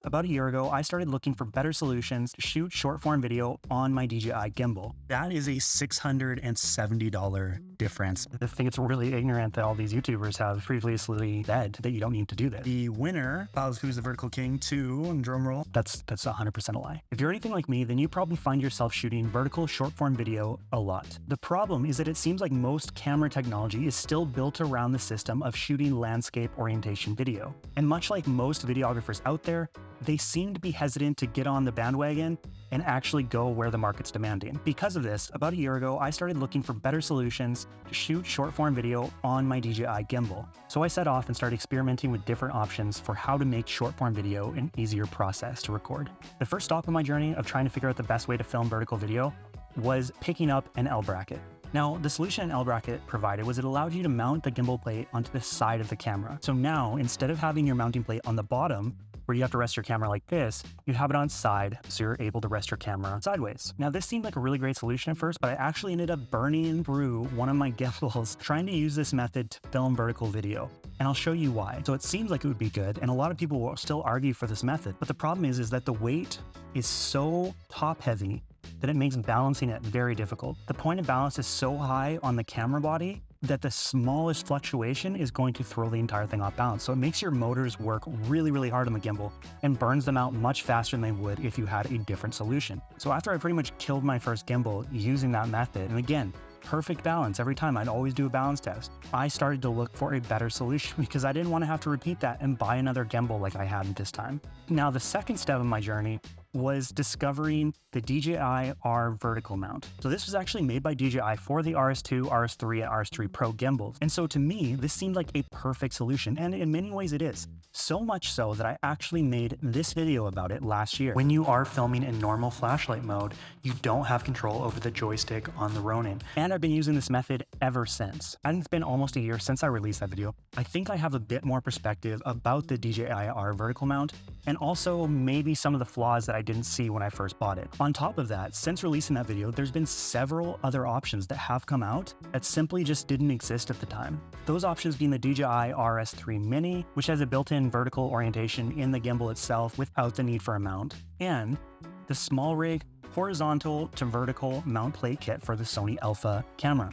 About a year ago, I started looking for better solutions to shoot short-form video on my DJI gimbal. That is a $670 difference. I think it's really ignorant that all these YouTubers have previously said that you don't need to do this. The winner of Who's the Vertical King 2, and drum roll, that's 100% a lie. If you're anything like me, then you probably find yourself shooting vertical short-form video a lot. The problem is that it seems like most camera technology is still built around the system of shooting landscape orientation video. And much like most videographers out there, they seem to be hesitant to get on the bandwagon and actually go where the market's demanding. Because of this, about a year ago, I started looking for better solutions to shoot short-form video on my DJI gimbal. So I set off and started experimenting with different options for how to make short-form video an easier process to record. The first stop on my journey of trying to figure out the best way to film vertical video was picking up an L bracket. Now, the solution an L bracket provided was it allowed you to mount the gimbal plate onto the side of the camera. So now, instead of having your mounting plate on the bottom, where you have to rest your camera like this, you have it on side, so you're able to rest your camera sideways. Now, this seemed like a really great solution at first, but I actually ended up burning through one of my gimbals trying to use this method to film vertical video. And I'll show you why. So it seems like it would be good, and a lot of people will still argue for this method, but the problem is that the weight is so top heavy that it makes balancing it very difficult. The point of balance is so high on the camera body that the smallest fluctuation is going to throw the entire thing off balance. So it makes your motors work really, really hard on the gimbal and burns them out much faster than they would if you had a different solution. So after I pretty much killed my first gimbal using that method, and again, perfect balance every time, I'd always do a balance test, I started to look for a better solution because I didn't want to have to repeat that and buy another gimbal like I had this time. Now, the second step of my journey was discovering the DJI R Vertical Mount. So this was actually made by DJI for the RS2, RS3, and RS3 Pro gimbals. And so to me, this seemed like a perfect solution, and in many ways it is. So much so that I actually made this video about it last year. When you are filming in normal flashlight mode, you don't have control over the joystick on the Ronin. And I've been using this method ever since. And it's been almost a year since I released that video. I think I have a bit more perspective about the DJI R Vertical Mount, and also maybe some of the flaws that I didn't see when I first bought it. On top of that, since releasing that video, there's been several other options that have come out that simply just didn't exist at the time. Those options being the DJI RS3 Mini, which has a built-in vertical orientation in the gimbal itself without the need for a mount, and the SmallRig Horizontal-to-Vertical Mount plate kit for the Sony Alpha camera.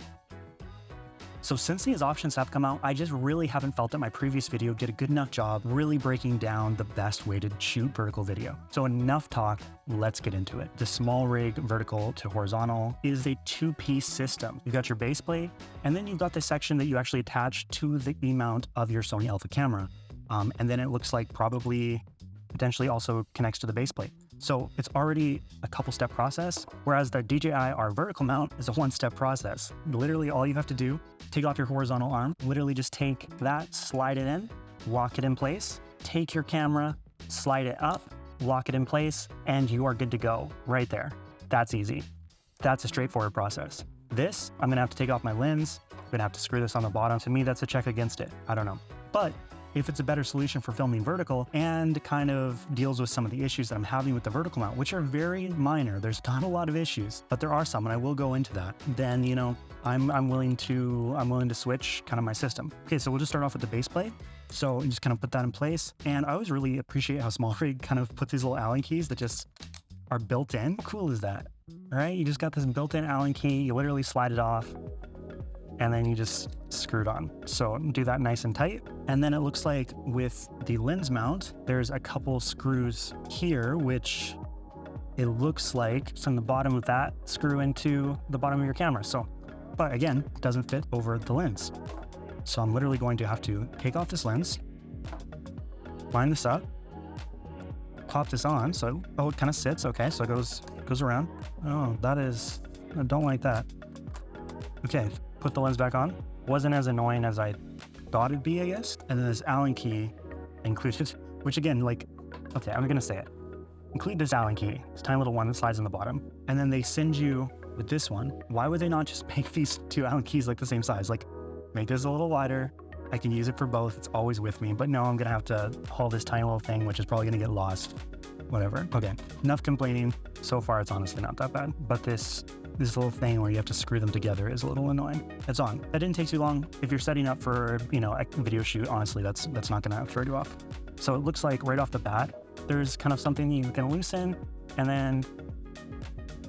So since these options have come out, I just really haven't felt that my previous video did a good enough job really breaking down the best way to shoot vertical video. So enough talk, let's get into it. The SmallRig Vertical to Horizontal is a two-piece system. You've got your base plate, and then you've got the section that you actually attach to the E-mount of your Sony Alpha camera. And then it looks like probably potentially also connects to the base plate. So it's already a couple-step process, whereas the DJI R Vertical Mount is a one-step process. Literally all you have to do, take off your horizontal arm, literally just take that, slide it in, lock it in place, take your camera, slide it up, lock it in place, and you are good to go right there. That's easy. That's a straightforward process. This, I'm gonna have to take off my lens, I'm gonna have to screw this on the bottom. To me, that's a check against it. I don't know. But if it's a better solution for filming vertical and kind of deals with some of the issues that I'm having with the vertical mount, which are very minor, there's not a lot of issues, but there are some, and I will go into that, then, you know, I'm willing to switch kind of my system. Okay, so we'll just start off with the base plate. So you just kind of put that in place. And I always really appreciate how SmallRig kind of puts these little Allen keys that just are built in. How cool is that? All right, you just got this built-in Allen key, you literally slide it off, and then you just screw it on. So do that nice and tight. And then it looks like with the lens mount, there's a couple screws here, which it looks like from the bottom of that screw into the bottom of your camera. So, but again, it doesn't fit over the lens. So I'm literally going to have to take off this lens, line this up, pop this on. So, oh, it kind of sits. Okay, so it goes around. Oh, I don't like that. Okay. Put the lens back on. Wasn't as annoying as I thought it'd be, I guess. And then this Allen key included, which again, like, okay, I'm gonna say it. Include this Allen key, this tiny little one that slides on the bottom. And then they send you with this one. Why would they not just make these two Allen keys like the same size? Like, make this a little wider. I can use it for both. It's always with me. But no, I'm gonna have to haul this tiny little thing, which is probably gonna get lost. Whatever. Okay, enough complaining. So far, it's honestly not that bad. But this little thing where you have to screw them together is a little annoying. It's on. That didn't take too long. If you're setting up for, you know, a video shoot, honestly, that's not gonna throw you off. So it looks like right off the bat, there's kind of something you can loosen and then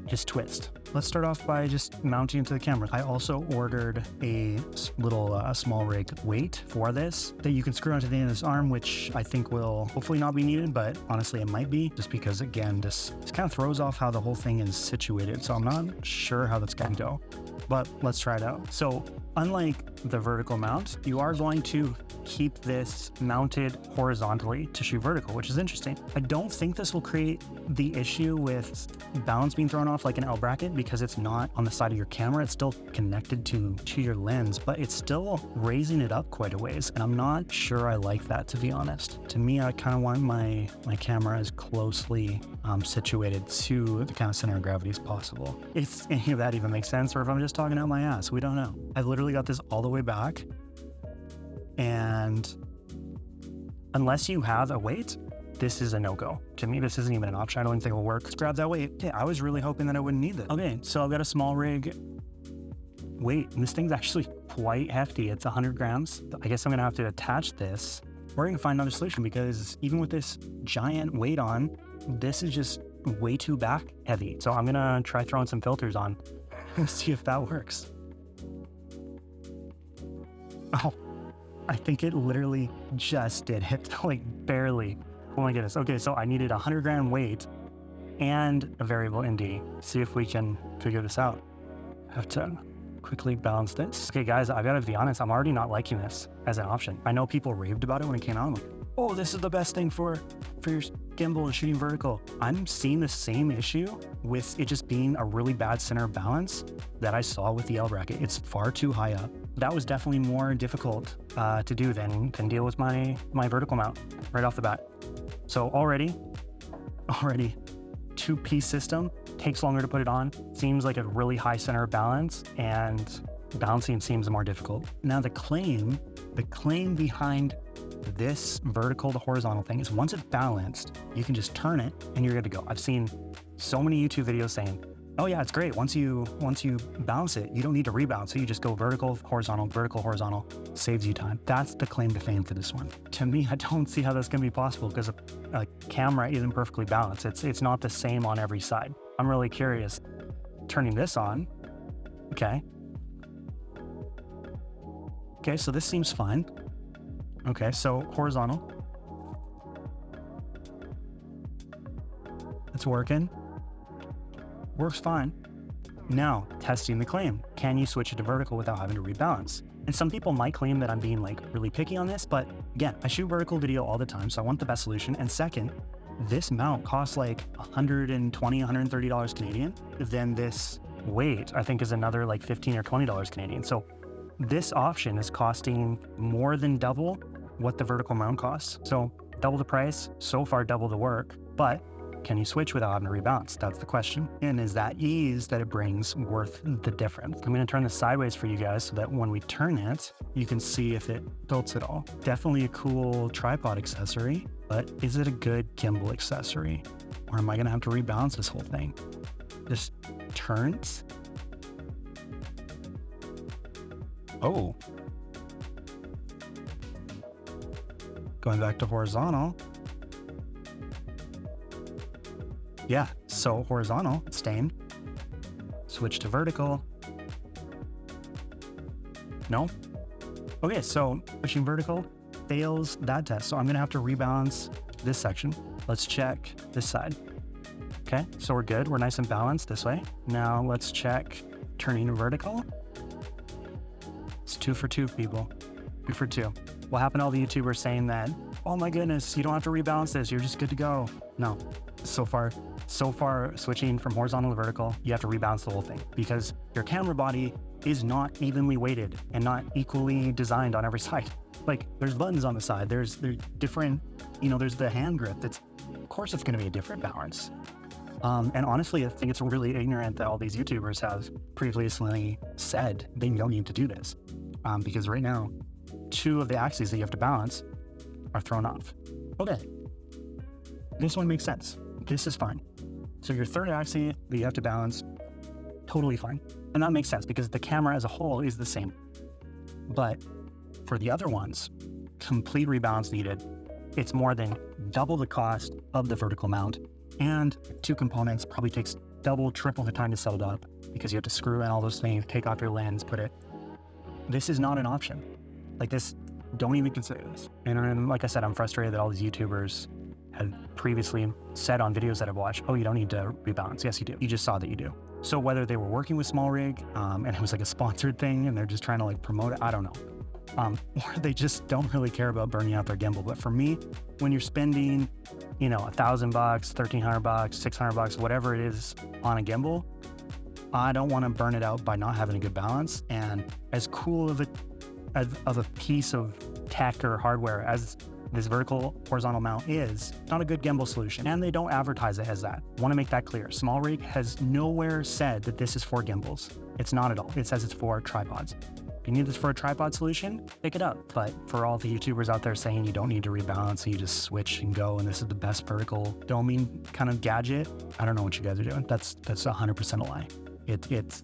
just twist. Let's start off by just mounting it to the camera. I also ordered a little SmallRig weight for this that you can screw onto the end of this arm, which I think will hopefully not be needed, but honestly it might be, just because again, this kind of throws off how the whole thing is situated. So I'm not sure how that's gonna go, but let's try it out. So unlike the vertical mount, you are going to keep this mounted horizontally to shoot vertical, which is interesting. I don't think this will create the issue with balance being thrown off like an L bracket, because it's not on the side of your camera. It's still connected to your lens, but it's still raising it up quite a ways. And I'm not sure I like that, to be honest. To me, I kind of want my camera as closely situated to the kind of center of gravity as possible. If any of that even makes sense, or if I'm just talking out my ass, we don't know. I've literally got this all the way back, and unless you have a weight, this is a no-go. To me, this isn't even an option. I don't even think it will work. Let's grab that weight. Okay, I was really hoping that I wouldn't need this. Okay, so I've got a SmallRig weight, and this thing's actually quite hefty. It's 100 grams. I guess I'm gonna have to attach this. We're gonna find another solution, because even with this giant weight on, this is just way too back heavy. So I'm gonna try throwing some filters on and see if that works. Oh, I think it literally just did hit, like barely. Oh my goodness. Okay, so I needed 100 gram weight and a variable ND. See if we can figure this out. Have to quickly balance this. Okay guys, I gotta be honest, I'm already not liking this as an option. I know people raved about it when it came out. I'm like, oh, this is the best thing for your gimbal and shooting vertical. I'm seeing the same issue with it just being a really bad center of balance that I saw with the L bracket. It's far too high up. That was definitely more difficult to do than deal with my vertical mount right off the bat. So already, two-piece system, takes longer to put it on, seems like a really high center of balance, and balancing seems more difficult. Now the claim behind this vertical to horizontal thing is once it's balanced, you can just turn it and you're good to go. I've seen so many YouTube videos saying, oh yeah, it's great. Once you balance it, you don't need to rebalance. So you just go vertical, horizontal, saves you time. That's the claim to fame for this one. To me, I don't see how that's gonna be possible, because a camera isn't perfectly balanced. It's not the same on every side. I'm really curious. Turning this on, okay. Okay, so this seems fine. Okay, so horizontal. It's working. Works fine. Now, testing the claim. Can you switch it to vertical without having to rebalance? And some people might claim that I'm being like really picky on this, but again, I shoot vertical video all the time, so I want the best solution. And second, this mount costs like $120, $130 Canadian. Then this weight, I think, is another like $15 or $20 Canadian. So this option is costing more than double what the vertical mount costs. So double the price, so far double the work, but can you switch without having to rebalance? That's the question. And is that ease that it brings worth the difference? I'm gonna turn this sideways for you guys so that when we turn it, you can see if it tilts at all. Definitely a cool tripod accessory, but is it a good gimbal accessory? Or am I gonna have to rebalance this whole thing? This turns. Oh. Going back to horizontal. Yeah, so horizontal, staying. Switch to vertical. No? Okay, so pushing vertical fails that test. So I'm gonna have to rebalance this section. Let's check this side. Okay, so we're good. We're nice and balanced this way. Now let's check turning to vertical. It's 2 for 2, people. 2 for 2. What happened to all the YouTubers saying that, oh my goodness, you don't have to rebalance this, you're just good to go? No, so far switching from horizontal to vertical, you have to rebalance the whole thing, because your camera body is not evenly weighted and not equally designed on every side. Like, there's buttons on the side, there's different, there's the hand grip. Of course it's gonna be a different balance. And honestly, I think it's really ignorant that all these YouTubers have previously said that you don't need to do this. Because right now, 2 of the axes that you have to balance are thrown off. Okay, this one makes sense. This is fine. So your third axis that you have to balance, totally fine. And that makes sense because the camera as a whole is the same. But for the other ones, complete rebalance needed. it's more than double the cost of the vertical mount, and 2 components probably takes double, triple the time to set it up because you have to screw in all those things, take off your lens, put it. This is not an option. Like this, don't even consider this. And like I said, I'm frustrated that all these YouTubers had previously said on videos that I've watched, oh, you don't need to rebalance. Yes, you do. You just saw that you do. So whether they were working with SmallRig and it was like a sponsored thing and they're just trying to like promote it, I don't know. Or they just don't really care about burning out their gimbal. But for me, when you're spending, you know, $1,000, $1,300, $600, whatever it is on a gimbal, I don't want to burn it out by not having a good balance. And as cool of a piece of tech or hardware as this vertical horizontal mount is, not a good gimbal solution, and they don't advertise it as that. I want to make that clear. SmallRig has nowhere said that this is for gimbals. It's not at all. It says it's for tripods. If you need this for a tripod solution, pick it up. But for all the YouTubers out there saying you don't need to rebalance and you just switch and go and this is the best vertical filming kind of gadget, I don't know what you guys are doing. That's 100% a lie. It's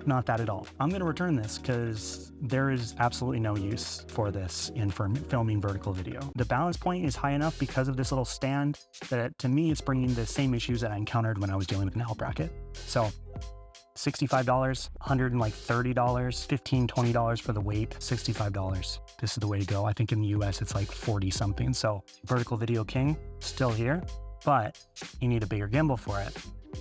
not that at all. I'm going to return this because there is absolutely no use for this in filming vertical video. The balance point is high enough because of this little stand that to me, it's bringing the same issues that I encountered when I was dealing with an L bracket. So $65, $130, $15, $20 for the weight, $65. This is the way to go. I think in the US, it's like 40 something. So Vertical Video King, still here, but you need a bigger gimbal for it.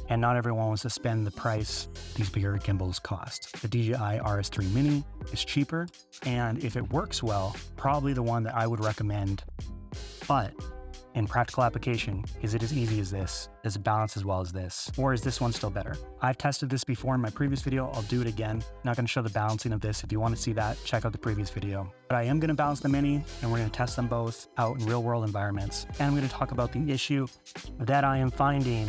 And not everyone wants to spend the price these bigger gimbals cost. The DJI RS3 Mini is cheaper, and if it works well, probably the one that I would recommend. But in practical application, is it as easy as this? Does it balance as well as this? Or is this one still better? I've tested this before in my previous video. I'll do it again. Not going to show the balancing of this. If you want to see that, check out the previous video. But I am going to balance the Mini, and we're going to test them both out in real world environments. And I'm going to talk about the issue that I am finding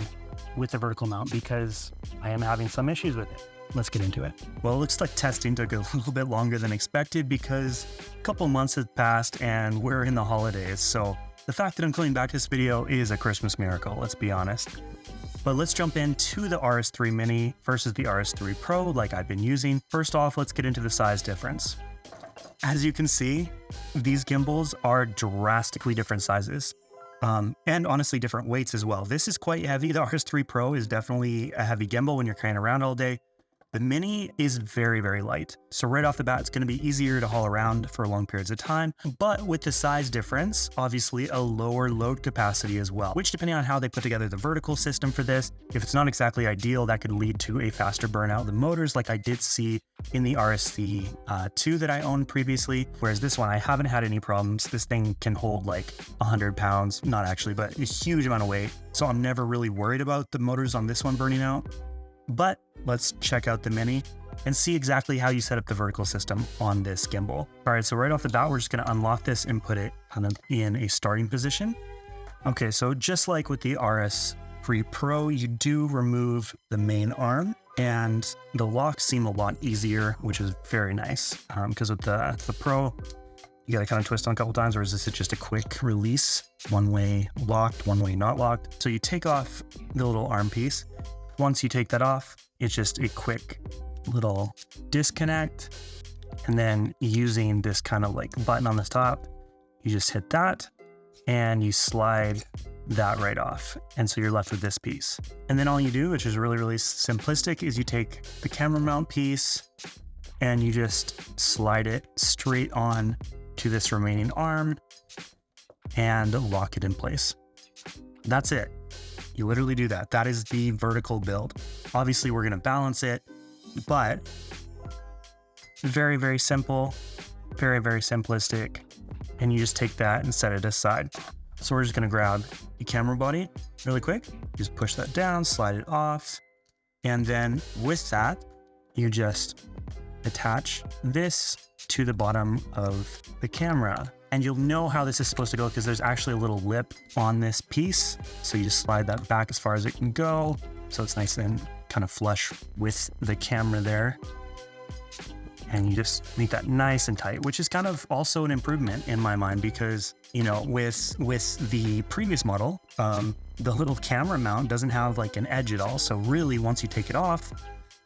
with the vertical mount because I am having some issues with it. Let's get into it. Well, it looks like testing took a little bit longer than expected because a couple months have passed and we're in the holidays. So the fact that I'm coming back to this video is a Christmas miracle, let's be honest. But let's jump into the RS3 Mini versus the RS3 Pro like I've been using. First off, let's get into the size difference. As you can see, these gimbals are drastically different sizes. And honestly, different weights as well. This is quite heavy. The RS3 Pro is definitely a heavy gimbal when you're carrying around all day. The Mini is very, very light. So right off the bat, it's going to be easier to haul around for long periods of time. But with the size difference, obviously a lower load capacity as well, which depending on how they put together the vertical system for this, if it's not exactly ideal, that could lead to a faster burnout of the motors like I did see in the RS3 2 that I owned previously. Whereas this one, I haven't had any problems. This thing can hold like 100 pounds, not actually, but a huge amount of weight. So I'm never really worried about the motors on this one burning out. But let's check out the Mini and see exactly how you set up the vertical system on this gimbal. All right, so right off the bat, we're just going to unlock this and put it kind of in a starting position. Okay, so just like with the RS3 Pro, you do remove the main arm and the locks seem a lot easier, which is very nice because with the Pro, you got to kind of twist on a couple times, or is this just a quick release? One way locked, one way not locked. So you take off the little arm piece. Once you take that off, it's just a quick little disconnect. And then using this kind of like button on the top, you just hit that and you slide that right off. And so you're left with this piece. And then all you do, which is really, really simplistic, is you take the camera mount piece and you just slide it straight on to this remaining arm and lock it in place. That's it. You literally do that. That is the vertical build. Obviously, we're going to balance it, but very, very simple, very, very simplistic. And you just take that and set it aside. So we're just going to grab the camera body really quick. Just push that down, slide it off. And then with that, you just attach this to the bottom of the camera. And you'll know how this is supposed to go because there's actually a little lip on this piece. So you just slide that back as far as it can go. So it's nice and kind of flush with the camera there. And you just make that nice and tight, which is kind of also an improvement in my mind because, you know, with the previous model, the little camera mount doesn't have like an edge at all. So really, once you take it off,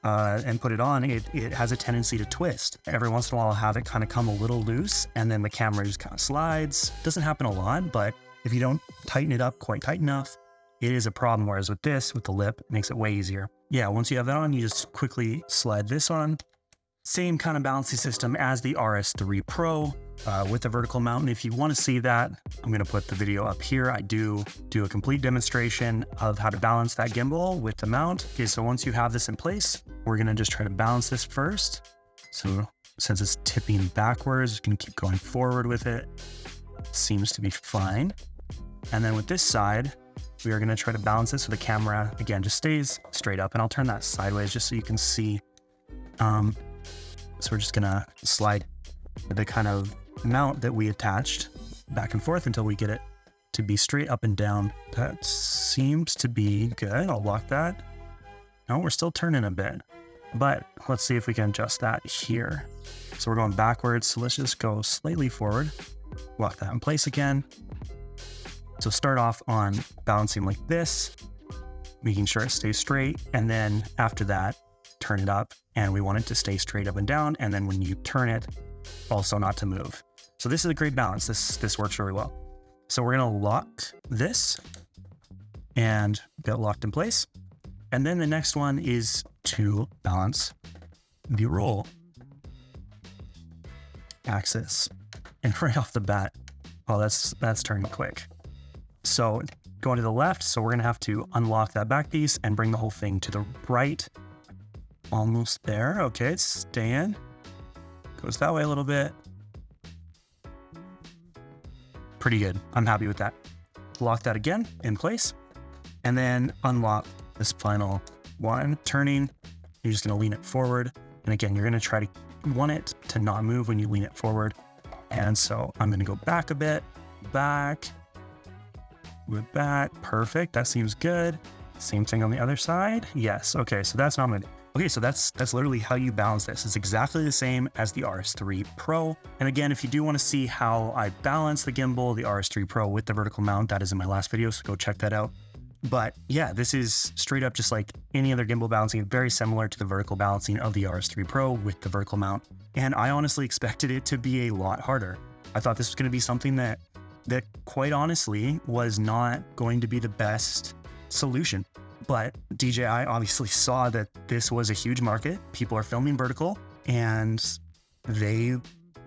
and put it on, it has a tendency to twist. Every once in a while, I'll have it kind of come a little loose, and then the camera just kind of slides. Doesn't happen a lot, but if you don't tighten it up quite tight enough, it is a problem. Whereas with this, with the lip, it makes it way easier. Yeah, once you have that on, you just quickly slide this on. Same kind of balancing system as the RS3 Pro with the vertical mount. And if you want to see that, I'm going to put the video up here. I do a complete demonstration of how to balance that gimbal with the mount. Okay, so once you have this in place, we're going to just try to balance this first. So since it's tipping backwards, you can keep going forward with it. Seems to be fine. And then with this side, we are going to try to balance it so the camera, again, just stays straight up. And I'll turn that sideways just so you can see. So we're just gonna slide the kind of mount that we attached back and forth until we get it to be straight up and down. That seems to be good. I'll lock that. No, we're still turning a bit, but let's see if we can adjust that here. So we're going backwards. So let's just go slightly forward, lock that in place again. So start off on balancing like this, making sure it stays straight. And then after that, turn it up, and we want it to stay straight up and down. And then when you turn it, also not to move. So this is a great balance. This works really well. So we're gonna lock this and get locked in place. And then the next one is to balance the roll axis. And right off the bat, oh, that's turning quick. So going to the left, so we're gonna have to unlock that back piece and bring the whole thing to the right. Almost there. Okay, it's staying. Goes that way a little bit. Pretty good. I'm happy with that. Lock that again in place, and then unlock this final one. Turning, you're just going to lean it forward. And again, you're going to try to want it to not move when you lean it forward. And so I'm going to go back a bit, back, with that. Perfect. That seems good. Same thing on the other side. Yes. Okay. So that's what I'm going to do. Okay, so that's literally how you balance this. It's exactly the same as the RS3 Pro. And again, if you do want to see how I balance the gimbal, the RS3 Pro with the vertical mount, that is in my last video, so go check that out. But yeah, this is straight up just like any other gimbal balancing, very similar to the vertical balancing of the RS3 Pro with the vertical mount. And I honestly expected it to be a lot harder. I thought this was going to be something that quite honestly was not going to be the best solution. But DJI obviously saw that this was a huge market. People are filming vertical, and they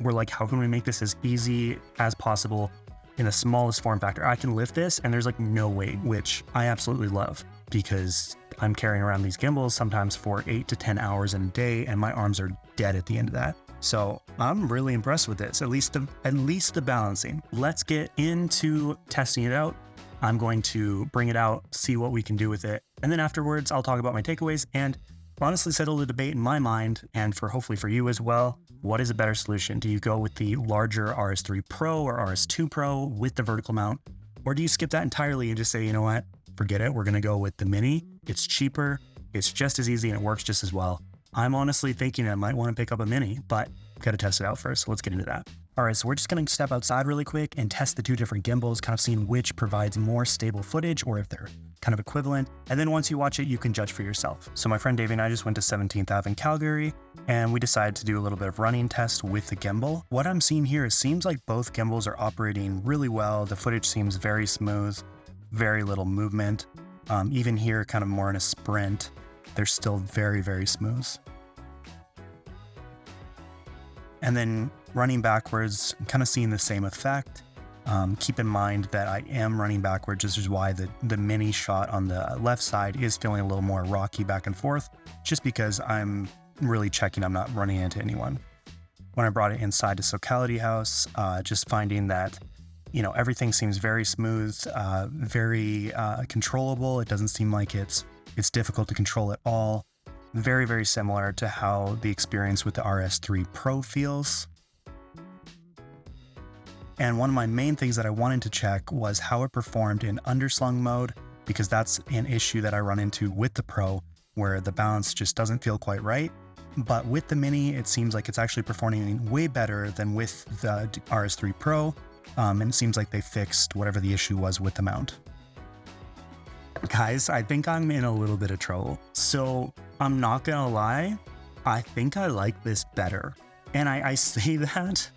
were like, how can we make this as easy as possible in the smallest form factor? I can lift this and there's like no weight, which I absolutely love because I'm carrying around these gimbals sometimes for 8 to 10 hours in a day, and my arms are dead at the end of that. So I'm really impressed with this, at least the balancing. Let's get into testing it out. I'm going to bring it out, see what we can do with it. And then afterwards, I'll talk about my takeaways and honestly settle the debate in my mind, and hopefully for you as well. What is a better solution? Do you go with the larger RS3 Pro or RS2 Pro with the vertical mount? Or do you skip that entirely and just say, you know what, forget it. We're going to go with the Mini. It's cheaper. It's just as easy and it works just as well. I'm honestly thinking I might want to pick up a Mini, but got to test it out first. So let's get into that. All right, so we're just going to step outside really quick and test the two different gimbals, kind of seeing which provides more stable footage or if they're kind of equivalent. And then once you watch it, you can judge for yourself. So my friend Davey and I just went to 17th Ave in Calgary, and we decided to do a little bit of running test with the gimbal. What I'm seeing here, it seems like both gimbals are operating really well. The footage seems very smooth, very little movement. Even here, kind of more in a sprint, they're still very, very smooth. And then running backwards, I'm kind of seeing the same effect. Keep in mind that I am running backwards. This is why the Mini shot on the left side is feeling a little more rocky back and forth, just because I'm really checking I'm not running into anyone. When I brought it inside to Socality House, just finding that, you know, everything seems very smooth, very controllable. It doesn't seem like it's difficult to control at all. Very, very similar to how the experience with the RS3 Pro feels. And one of my main things that I wanted to check was how it performed in underslung mode, because that's an issue that I run into with the Pro, where the balance just doesn't feel quite right. But with the Mini, it seems like it's actually performing way better than with the RS3 Pro. And it seems like they fixed whatever the issue was with the mount. Guys, I think I'm in a little bit of trouble. So I'm not gonna lie, I think I like this better. And I say that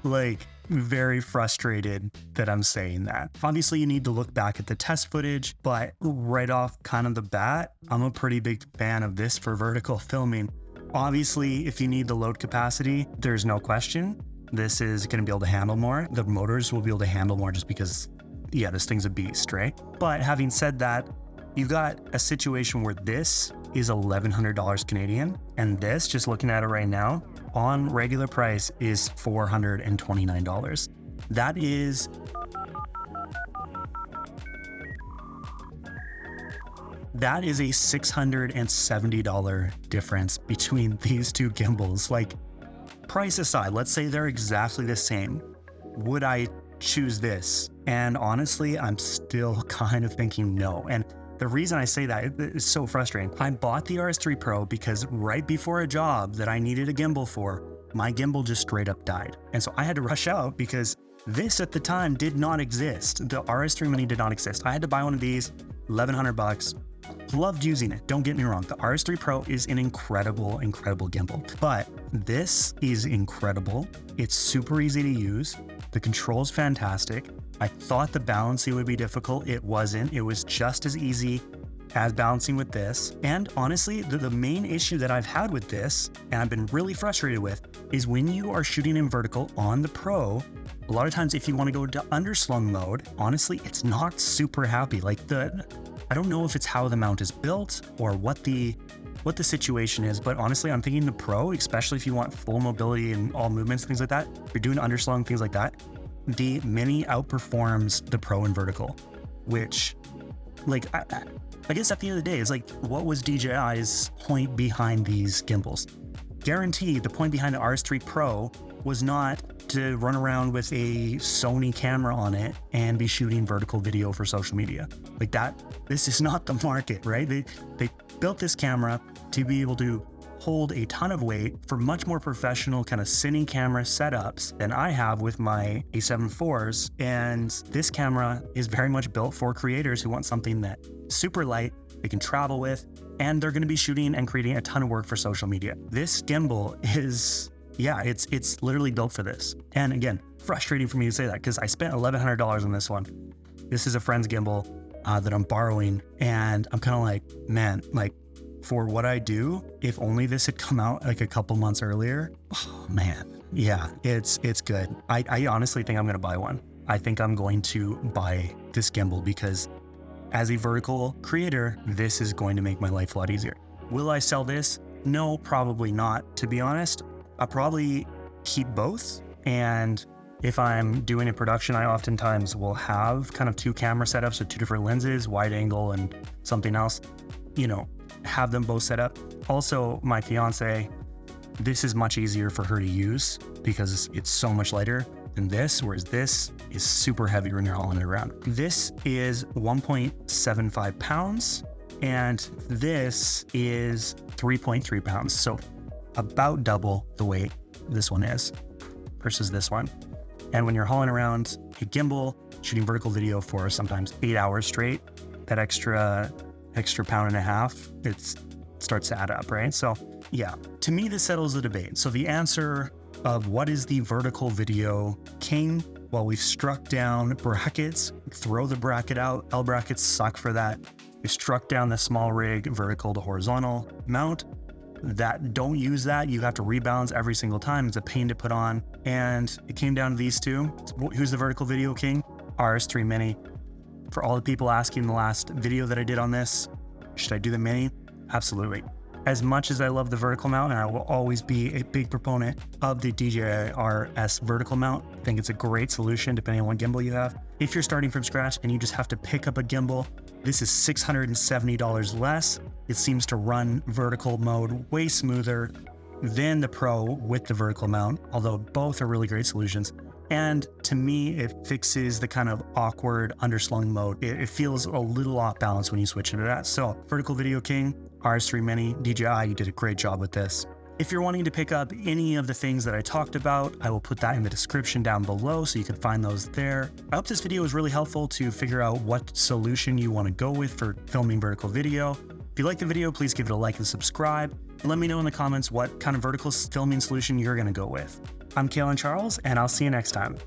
like very frustrated that I'm saying that. Obviously, you need to look back at the test footage, but right off kind of the bat, I'm a pretty big fan of this for vertical filming. Obviously, if you need the load capacity, there's no question. This is going to be able to handle more. The motors will be able to handle more just because, yeah, this thing's a beast, right? But having said that, you've got a situation where this is $1,100 Canadian, and this, just looking at it right now, on regular price is $429. That is a $670 difference between these two gimbals. Like, price aside, let's say they're exactly the same. Would I choose this? And honestly, I'm still kind of thinking no. And the reason I say that is so frustrating. I bought the RS3 Pro because right before a job that I needed a gimbal for, my gimbal just straight up died. And so I had to rush out because this at the time did not exist. The RS3 Mini did not exist. I had to buy one of these, $1,100. Loved using it, don't get me wrong. The RS3 Pro is an incredible gimbal, but this is incredible. It's super easy to use. The control's fantastic. I thought the balancing would be difficult. It wasn't. It was just as easy as balancing with this. And honestly, the main issue that I've had with this, and I've been really frustrated with, is when you are shooting in vertical on the Pro, a lot of times if you want to go to underslung mode, honestly, it's not super happy. Like I don't know if it's how the mount is built or what the situation is, but honestly, I'm thinking the Pro, especially if you want full mobility and all movements, things like that, if you're doing underslung, things like that, the Mini outperforms the Pro in vertical, which, like, I guess at the end of the day, it's like, what was DJI's point behind these gimbals? Guaranteed, the point behind the RS3 Pro was not to run around with a Sony camera on it and be shooting vertical video for social media. Like that, this is not the market, right? They built this camera to be able to hold a ton of weight for much more professional kind of cine camera setups than I have with my A7 IVs. And this camera is very much built for creators who want something that super light, they can travel with, and they're going to be shooting and creating a ton of work for social media. This gimbal is, yeah, it's literally built for this. And again, frustrating for me to say that because I spent $1,100 on this one. This is a friend's gimbal that I'm borrowing, and I'm kind of like, man, like, for what I do, if only this had come out like a couple months earlier, oh man, yeah, it's good. I honestly think I'm gonna buy one. I think I'm going to buy this gimbal because as a vertical creator, this is going to make my life a lot easier. Will I sell this? No, probably not. To be honest, I'll probably keep both. And if I'm doing a production, I oftentimes will have kind of two camera setups with two different lenses, wide angle and something else, you know, have them both set up. Also, my fiance, this is much easier for her to use because it's so much lighter than this, whereas this is super heavy when you're hauling it around. This is 1.75 pounds and this is 3.3 pounds. So about double the weight this one is versus this one. And when you're hauling around a gimbal, shooting vertical video for sometimes 8 hours straight, that extra pound and a half, it starts to add up, right? So yeah, to me, this settles the debate. So the answer of what is the vertical video king? Well, we've struck down brackets, throw the bracket out. L brackets suck for that. We struck down the SmallRig vertical to horizontal mount. That don't use that. You have to rebalance every single time. It's a pain to put on. And it came down to these two. Who's the vertical video king? RS3 Mini. For all the people asking in the last video that I did on this, should I do the Mini? Absolutely. As much as I love the vertical mount, and I will always be a big proponent of the DJI RS Vertical Mount, I think it's a great solution depending on what gimbal you have. If you're starting from scratch and you just have to pick up a gimbal, this is $670 less. It seems to run vertical mode way smoother than the Pro with the vertical mount, although both are really great solutions. And to me, it fixes the kind of awkward underslung mode. It feels a little off balance when you switch into that. So Vertical Video King, RS3 Mini, DJI, you did a great job with this. If you're wanting to pick up any of the things that I talked about, I will put that in the description down below so you can find those there. I hope this video was really helpful to figure out what solution you want to go with for filming vertical video. If you like the video, please give it a like and subscribe. And let me know in the comments what kind of vertical filming solution you're going to go with. I'm Kalen Charles, and I'll see you next time.